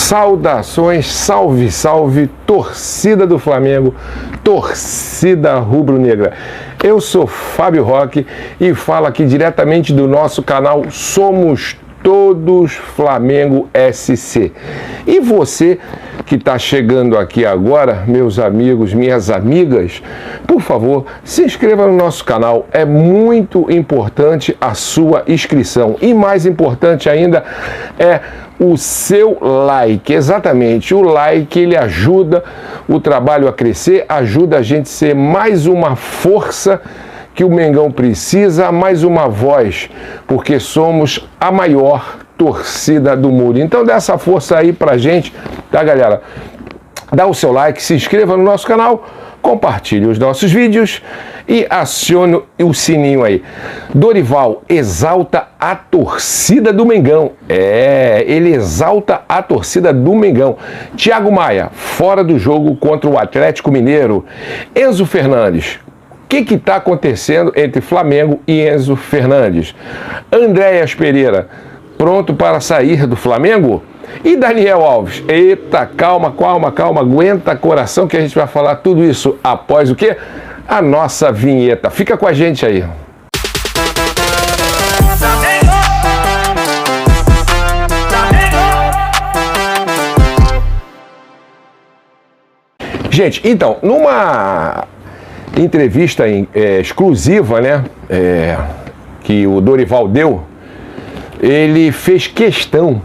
Saudações, salve, salve, torcida do Flamengo, torcida rubro-negra. Eu sou Fábio Roque e falo aqui diretamente do nosso canal Somos Todos Flamengo SC. E você que está chegando aqui agora, meus amigos, minhas amigas, por favor, se inscreva no nosso canal. É muito importante a sua inscrição. E mais importante ainda é o seu like. Exatamente, o like, ele ajuda o trabalho a crescer, ajuda a gente a ser mais uma força que o Mengão precisa, mais uma voz, porque somos a maior torcida do mundo. Então dá essa força aí pra gente, tá, galera? Dá o seu like, se inscreva no nosso canal, compartilhe os nossos vídeos e acione o sininho aí. Dorival exalta a torcida do Mengão. Ele exalta a torcida do Mengão. Thiago Maia, fora do jogo contra o Atlético Mineiro. Enzo Fernandes. O que está acontecendo entre Flamengo e Enzo Fernandes? Andréas Pereira, pronto para sair do Flamengo? E Daniel Alves? Eita, calma, aguenta coração que a gente vai falar tudo isso após o quê? A nossa vinheta. Fica com a gente aí. Gente, então, numa entrevista exclusiva, né, que o Dorival deu, ele fez questão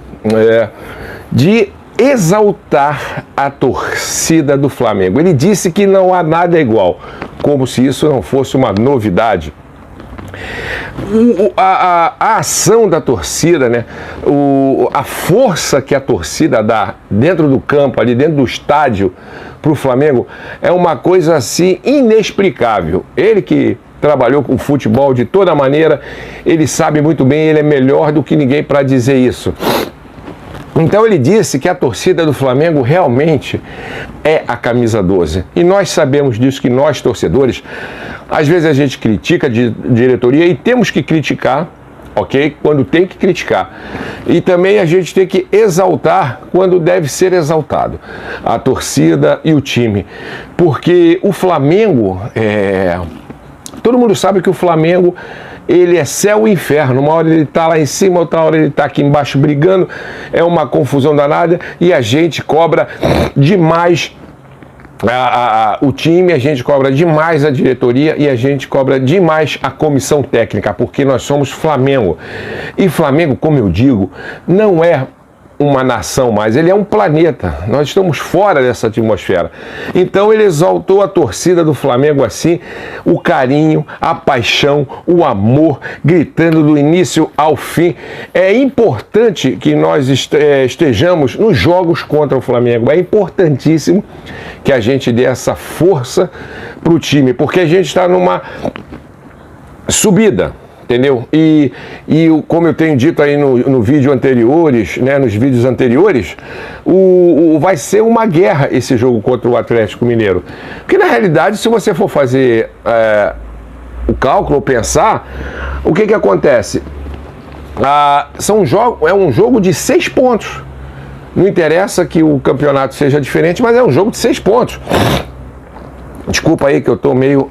de exaltar a torcida do Flamengo. Ele disse que não há nada igual, como se isso não fosse uma novidade. A ação da torcida, né, a força que a torcida dá dentro do campo, ali dentro do estádio, para o Flamengo, é uma coisa assim inexplicável. Ele que trabalhou com futebol de toda maneira, ele sabe muito bem, ele é melhor do que ninguém para dizer isso. Então ele disse que a torcida do Flamengo realmente é a camisa 12. E nós sabemos disso, que nós torcedores, às vezes a gente critica a diretoria e temos que criticar, ok? Quando tem que criticar. E também a gente tem que exaltar quando deve ser exaltado. A torcida e o time. Porque o Flamengo, todo mundo sabe que o Flamengo, ele é céu e inferno. Uma hora ele está lá em cima, outra hora ele está aqui embaixo brigando. É uma confusão danada e a gente cobra demais o time, a gente cobra demais a diretoria e a gente cobra demais a comissão técnica, porque nós somos Flamengo. E Flamengo, como eu digo, não é uma nação mais, ele é um planeta. Nós estamos fora dessa atmosfera. Então ele exaltou a torcida do Flamengo assim, o carinho, a paixão, o amor, gritando do início ao fim. É importante que nós estejamos nos jogos contra o Flamengo. É importantíssimo que a gente dê essa força para o time, porque a gente está numa subida. Entendeu? E como eu tenho dito aí no vídeo anteriores, né, nos vídeos anteriores, vai ser uma guerra esse jogo contra o Atlético Mineiro. Porque na realidade, se você for fazer o cálculo ou pensar, o que acontece? É um jogo de 6 pontos. Não interessa que o campeonato seja diferente, mas é um jogo de 6 pontos. Desculpa aí que eu tô meio...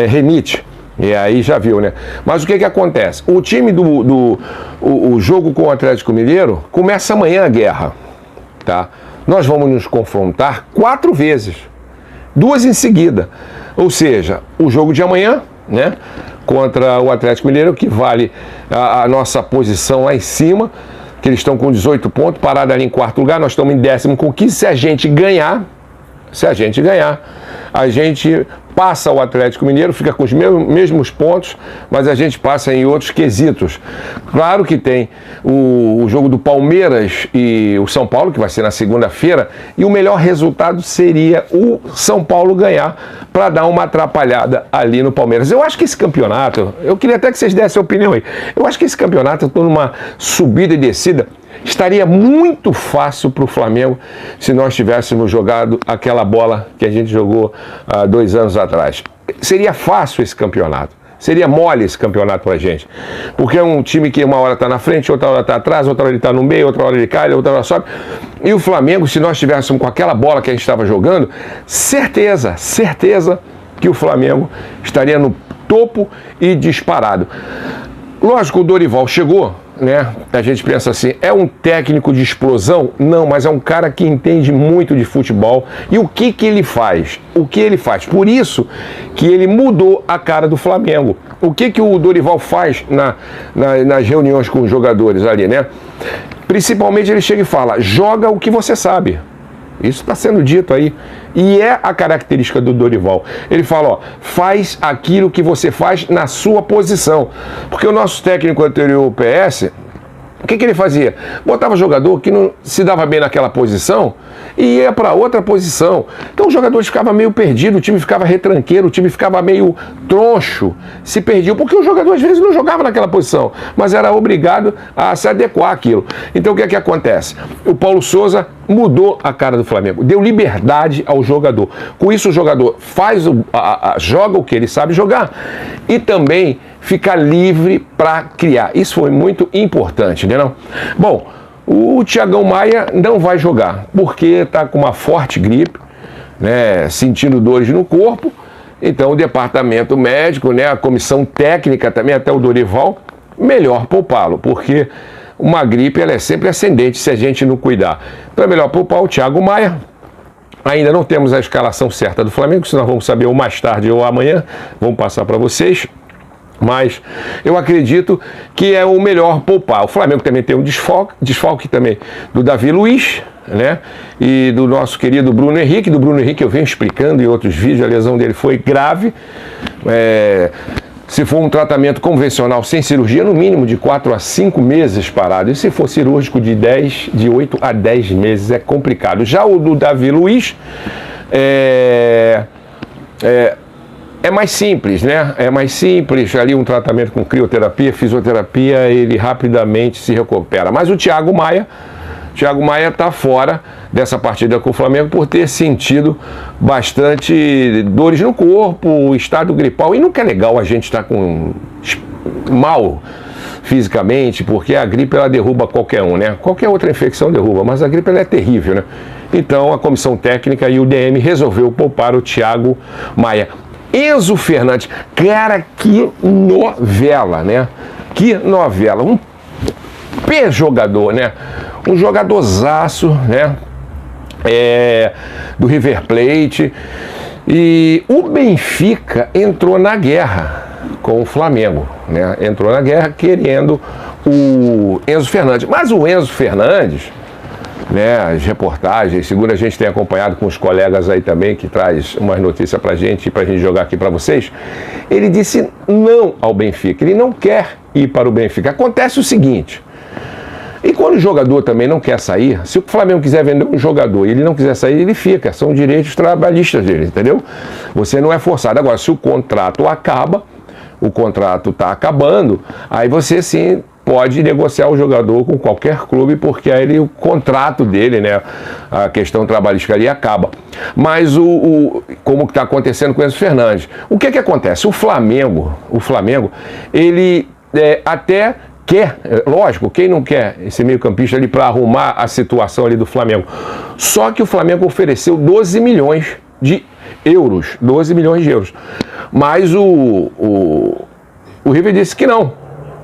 renite, e aí já viu, né? Mas o que acontece? O time o jogo com o Atlético Mineiro começa amanhã a guerra, tá? Nós vamos nos confrontar 4 vezes, 2 em seguida, ou seja, o jogo de amanhã, né, contra o Atlético Mineiro, que vale a nossa posição lá em cima, que eles estão com 18 pontos, parado ali em 4º lugar, nós estamos em 10º com 15, se a gente ganhar, a gente passa o Atlético Mineiro, fica com os mesmos pontos, mas a gente passa em outros quesitos. Claro que tem o jogo do Palmeiras e o São Paulo, que vai ser na segunda-feira, e o melhor resultado seria o São Paulo ganhar para dar uma atrapalhada ali no Palmeiras. Eu acho que esse campeonato, eu queria até que vocês dessem a opinião aí, eu acho que esse campeonato, eu estou numa subida e descida, estaria muito fácil para o Flamengo se nós tivéssemos jogado aquela bola que a gente jogou há 2 anos atrás. Seria fácil esse campeonato, Seria mole esse campeonato pra gente. Porque é um time que uma hora tá na frente, outra hora tá atrás, outra hora ele tá no meio, outra hora ele cai, outra hora sobe. E o Flamengo, se nós estivéssemos com aquela bola que a gente estava jogando, certeza que o Flamengo estaria no topo e disparado. Lógico, o Dorival chegou, né? A gente pensa assim, é um técnico de explosão? Não, mas é um cara que entende muito de futebol. E o que ele faz? O que ele faz? Por isso que ele mudou a cara do Flamengo. O que o Dorival faz nas reuniões com os jogadores ali, né? Principalmente ele chega e fala, joga o que você sabe. Isso está sendo dito aí. E é a característica do Dorival. Ele fala, ó, faz aquilo que você faz na sua posição. Porque o nosso técnico anterior, o PS, o que ele fazia? Botava jogador que não se dava bem naquela posição e ia para outra posição. Então os jogadores ficavam meio perdidos, o time ficava retranqueiro, o time ficava meio troncho, se perdiam, porque o jogador às vezes não jogava naquela posição, mas era obrigado a se adequar àquilo. Então o que acontece? O Paulo Souza mudou a cara do Flamengo, deu liberdade ao jogador. Com isso o jogador joga o que ele sabe jogar e também fica livre para criar. Isso foi muito importante, né não? Bom, o Thiagão Maia não vai jogar, porque está com uma forte gripe, né, sentindo dores no corpo. Então o departamento médico, né, a comissão técnica também, até o Dorival, melhor poupá-lo, porque uma gripe ela é sempre ascendente se a gente não cuidar. Então é melhor poupar o Thiago Maia. Ainda não temos a escalação certa do Flamengo, isso nós vamos saber ou mais tarde ou amanhã, vamos passar para vocês. Mas eu acredito que é o melhor poupar. O Flamengo também tem um desfalque também do Davi Luiz, né? E do nosso querido Bruno Henrique. Do Bruno Henrique eu venho explicando em outros vídeos, a lesão dele foi grave. Se for um tratamento convencional sem cirurgia, no mínimo de 4 a 5 meses parado. E se for cirúrgico de 8 a 10 meses, é complicado. Já o do Davi Luiz é mais simples, né? É mais simples, ali um tratamento com crioterapia, fisioterapia, ele rapidamente se recupera. Mas o Thiago Maia está fora dessa partida com o Flamengo por ter sentido bastante dores no corpo, estado gripal. E nunca é legal a gente estar mal fisicamente, porque a gripe ela derruba qualquer um, né? Qualquer outra infecção derruba, mas a gripe ela é terrível, né? Então a comissão técnica e o DM resolveu poupar o Thiago Maia. Enzo Fernandes, cara, que novela, né? Que novela, um jogador, né? Um jogadorzaço, né? Do River Plate. E o Benfica entrou na guerra com o Flamengo, né? Entrou na guerra querendo o Enzo Fernandes. Mas o Enzo Fernandes, né, as reportagens, segundo a gente tem acompanhado com os colegas aí também, que traz umas notícias pra gente jogar aqui pra vocês, ele disse não ao Benfica, ele não quer ir para o Benfica. Acontece o seguinte, e quando o jogador também não quer sair, se o Flamengo quiser vender um jogador e ele não quiser sair, ele fica, são direitos trabalhistas dele, entendeu? Você não é forçado. Agora, se o contrato acaba, o contrato está acabando, aí você sim pode negociar o jogador com qualquer clube, porque aí o contrato dele, né, a questão trabalhística ali acaba. Mas como está acontecendo com o Enzo Fernandes? O que acontece? O Flamengo, ele até quer, lógico, quem não quer esse meio-campista ali para arrumar a situação ali do Flamengo? Só que o Flamengo ofereceu 12 milhões de euros. 12 milhões de euros. Mas o River disse que não.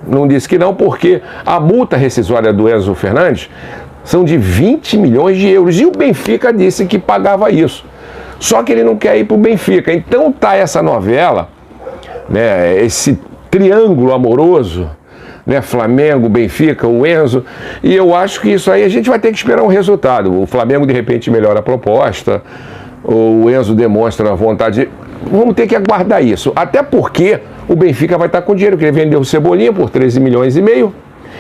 Não disse que não, porque a multa rescisória do Enzo Fernandes são de 20 milhões de euros. E o Benfica disse que pagava isso. Só que ele não quer ir para o Benfica. Então tá essa novela, né, esse triângulo amoroso, né, Flamengo, Benfica, o Enzo. E eu acho que isso aí a gente vai ter que esperar um resultado. O Flamengo de repente melhora a proposta, o Enzo demonstra a vontade. Vamos ter que aguardar isso. Até porque o Benfica vai estar com dinheiro, que ele vendeu o Cebolinha por 13 milhões e meio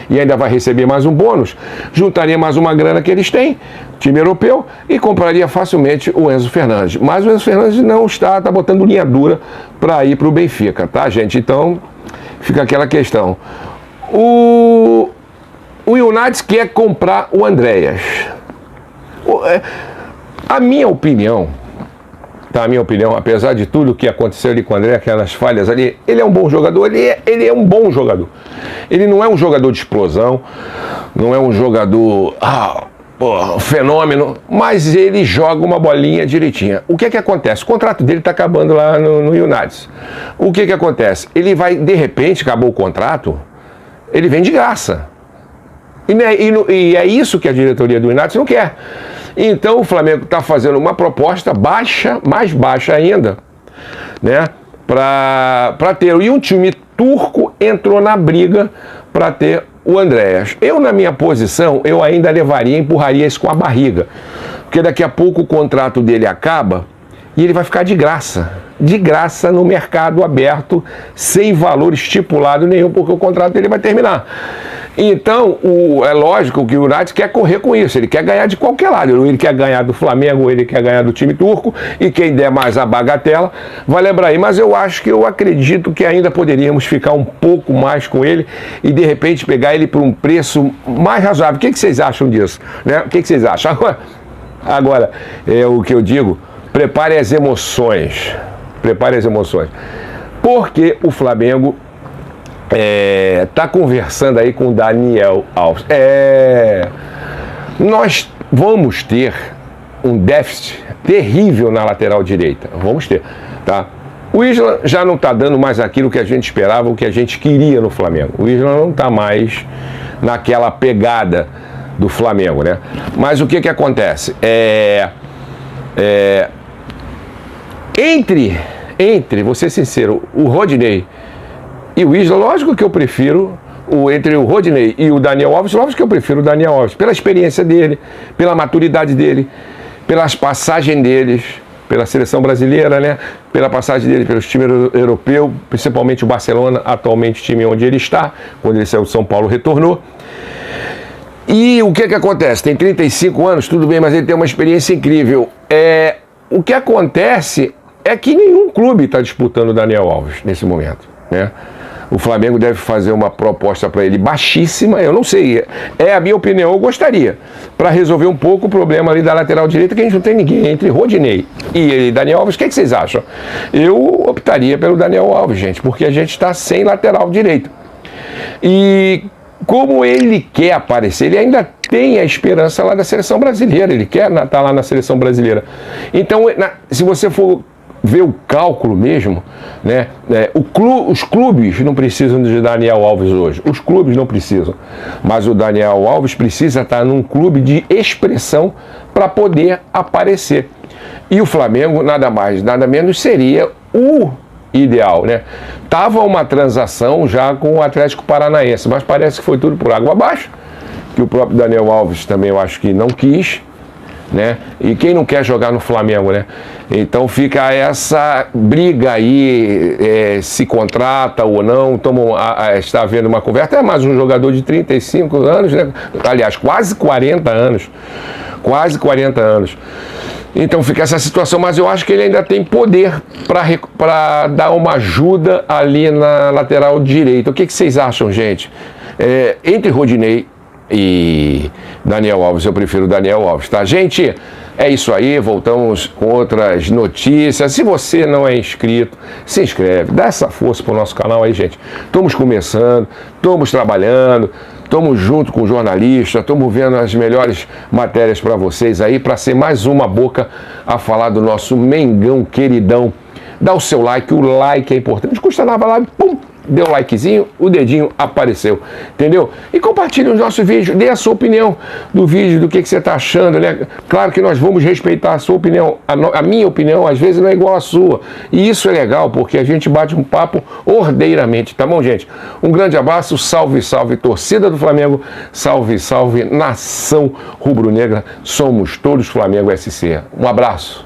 e ainda vai receber mais um bônus, juntaria mais uma grana que eles têm, time europeu, e compraria facilmente o Enzo Fernandes. Mas o Enzo Fernandes não está botando linha dura para ir para o Benfica, tá, gente? Então fica aquela questão. O United quer comprar o Andréas. A minha opinião, tá? A minha opinião, apesar de tudo que aconteceu ali com o André, aquelas falhas ali, ele é um bom jogador, ele é um bom jogador. Ele não é um jogador de explosão, não é um jogador, fenômeno, mas ele joga uma bolinha direitinha. O que acontece? O contrato dele está acabando lá no United. O que acontece? Ele vai, de repente, acabou o contrato, ele vem de graça. E é isso que a diretoria do United não quer. Então o Flamengo está fazendo uma proposta baixa, mais baixa ainda, né, para ter. E um time turco entrou na briga para ter o Andréas. Eu, na minha posição, eu ainda levaria, empurraria isso com a barriga. Porque daqui a pouco o contrato dele acaba e ele vai ficar de graça no mercado aberto, sem valor estipulado nenhum, porque o contrato dele vai terminar. Então, é lógico que o United quer correr com isso, ele quer ganhar de qualquer lado, ele quer ganhar do Flamengo, ele quer ganhar do time turco, e quem der mais a bagatela vai lembrar aí. Mas eu acredito que ainda poderíamos ficar um pouco mais com ele e de repente pegar ele por um preço mais razoável. O que vocês acham disso? Né? O que vocês acham? Agora, é o que eu digo, prepare as emoções, porque o Flamengo está conversando aí com o Daniel Alves. Nós vamos ter um déficit terrível na lateral direita. Vamos ter, tá? O Isla já não está dando mais aquilo que a gente esperava, o que a gente queria no Flamengo. O Isla não está mais naquela pegada do Flamengo, né? Mas o que acontece? Entre, vou ser sincero, o Rodinei e o Isla, lógico que eu prefiro, entre o Rodinei e o Daniel Alves, lógico que eu prefiro o Daniel Alves, pela experiência dele, pela maturidade dele, pelas passagens deles, pela seleção brasileira, né? Pela passagem dele pelos times europeus, principalmente o Barcelona, atualmente o time onde ele está, quando ele saiu do São Paulo, retornou. E o que acontece? Tem 35 anos, tudo bem, mas ele tem uma experiência incrível. O que acontece é que nenhum clube está disputando o Daniel Alves nesse momento, né? O Flamengo deve fazer uma proposta para ele baixíssima, eu não sei, é a minha opinião, eu gostaria, para resolver um pouco o problema ali da lateral direita, que a gente não tem ninguém entre Rodinei e Daniel Alves. O que vocês acham? Eu optaria pelo Daniel Alves, gente, porque a gente está sem lateral direito. E como ele quer aparecer, ele ainda tem a esperança lá da seleção brasileira, ele quer estar lá na seleção brasileira. Então, se você for ver o cálculo mesmo, né? Os clubes não precisam de Daniel Alves hoje. Os clubes não precisam. Mas o Daniel Alves precisa estar num clube de expressão para poder aparecer. E o Flamengo, nada mais, nada menos, seria o ideal, né? Tava uma transação já com o Atlético Paranaense, mas parece que foi tudo por água abaixo, que o próprio Daniel Alves também eu acho que não quis, né? E quem não quer jogar no Flamengo, né? Então fica essa briga aí, se contrata ou não. Está havendo uma conversa. É mais um jogador de 35 anos, né? Aliás, quase 40 anos. Quase 40 anos. Então fica essa situação, mas eu acho que ele ainda tem poder para dar uma ajuda ali na lateral direita. O que vocês acham, gente? Entre Rodinei e Daniel Alves, eu prefiro Daniel Alves, tá? Gente, é isso aí, voltamos com outras notícias. Se você não é inscrito, se inscreve, dá essa força pro nosso canal aí, gente. Estamos começando, estamos trabalhando, estamos junto com o jornalista, estamos vendo as melhores matérias para vocês aí, para ser mais uma boca a falar do nosso Mengão queridão. Dá o seu like, o like é importante, não custa nada, lá, pum! Deu um likezinho, o dedinho apareceu, entendeu? E compartilhe o nosso vídeo, dê a sua opinião do vídeo, do que você está achando, né? Claro que nós vamos respeitar a sua opinião, a minha opinião às vezes não é igual à sua, e isso é legal, porque a gente bate um papo ordeiramente, tá bom, gente? Um grande abraço, salve, salve torcida do Flamengo, salve, salve nação rubro-negra, somos todos Flamengo SC. Um abraço.